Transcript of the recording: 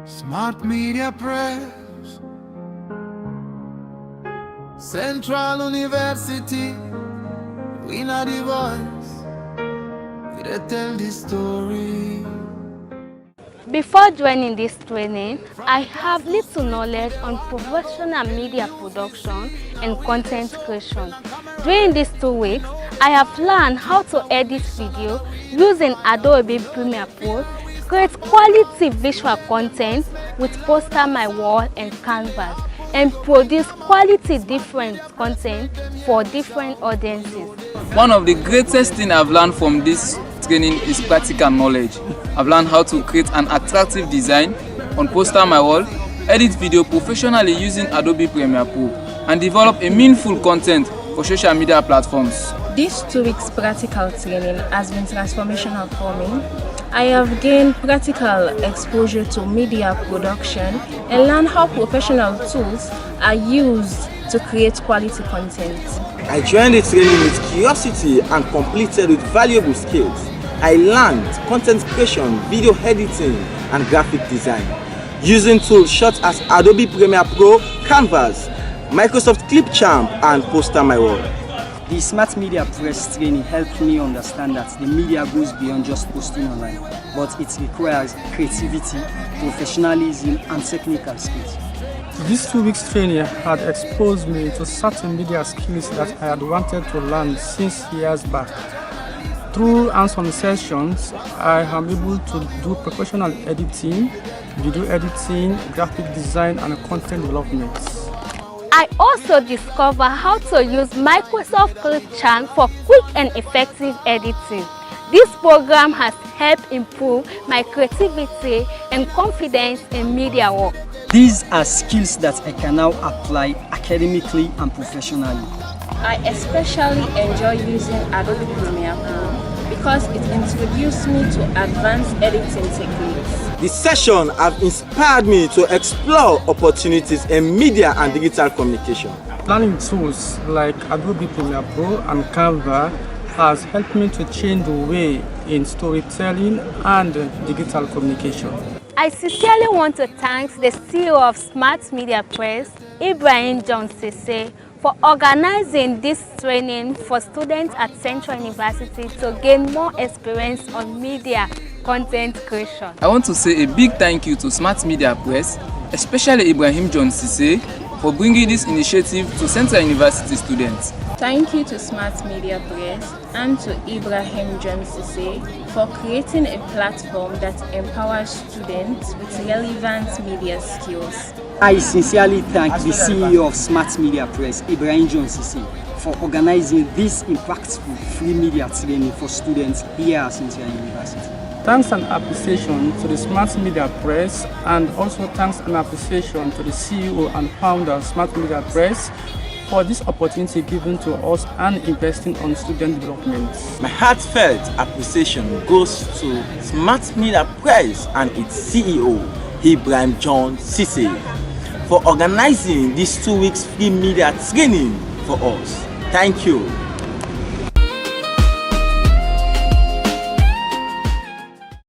Smart Media Press, Central University, we not the voice, we dey tell the story. Before joining this training, I have little knowledge on professional media production and content creation. During these 2 weeks, I have learned how to edit video using Adobe Premiere Pro, create quality visual content with Postermywall and Canva, and produce quality different content for different audiences. One of the greatest things I've learned from this training is practical knowledge. I've learned how to create an attractive design on Postermywall, edit video professionally using Adobe Premiere Pro, and develop a meaningful content for social media platforms. This 2 weeks practical training has been transformational for me. I have gained practical exposure to media production and learned how professional tools are used to create quality content. I joined the training with curiosity and completed with valuable skills. I learned content creation, video editing, and graphic design using tools such as Adobe Premiere Pro, Canvas, Microsoft Clipchamp, and Postermywall. The Smart Media Press training helped me understand that the media goes beyond just posting online, but it requires creativity, professionalism, and technical skills. This 2 weeks training had exposed me to certain media skills that I had wanted to learn since years back. Through hands-on sessions, I am able to do professional editing, video editing, graphic design, and content development. I also discovered how to use Microsoft Clipchamp for quick and effective editing. This program has helped improve my creativity and confidence in media work. These are skills that I can now apply academically and professionally. I especially enjoy using Adobe Premiere Pro because it introduced me to advanced editing techniques. This session has inspired me to explore opportunities in media and digital communication. Learning tools like Adobe Premiere Pro and Canva has helped me to change the way in storytelling and digital communication. I sincerely want to thank the CEO of Smart Media Press, Ibrahim John Sise, for organizing this training for students at Central University to gain more experience on media content creation. I want to say a big thank you to Smart Media Press, especially Ibrahim John Sise, for bringing this initiative to Central University students. Thank you to Smart Media Press and to Ibrahim John Sise for creating a platform that empowers students with relevant media skills. I sincerely thank the CEO of Smart Media Press, Ibrahim John Sise, for organizing this impactful free media training for students here at Central University. Thanks and appreciation to the Smart Media Press, and also thanks and appreciation to the CEO and founder of Smart Media Press for this opportunity given to us and investing on student development. My heartfelt appreciation goes to Smart Media Press and its CEO, Ibrahim John Sise, for organizing this 2 weeks free media training for us. Thank you.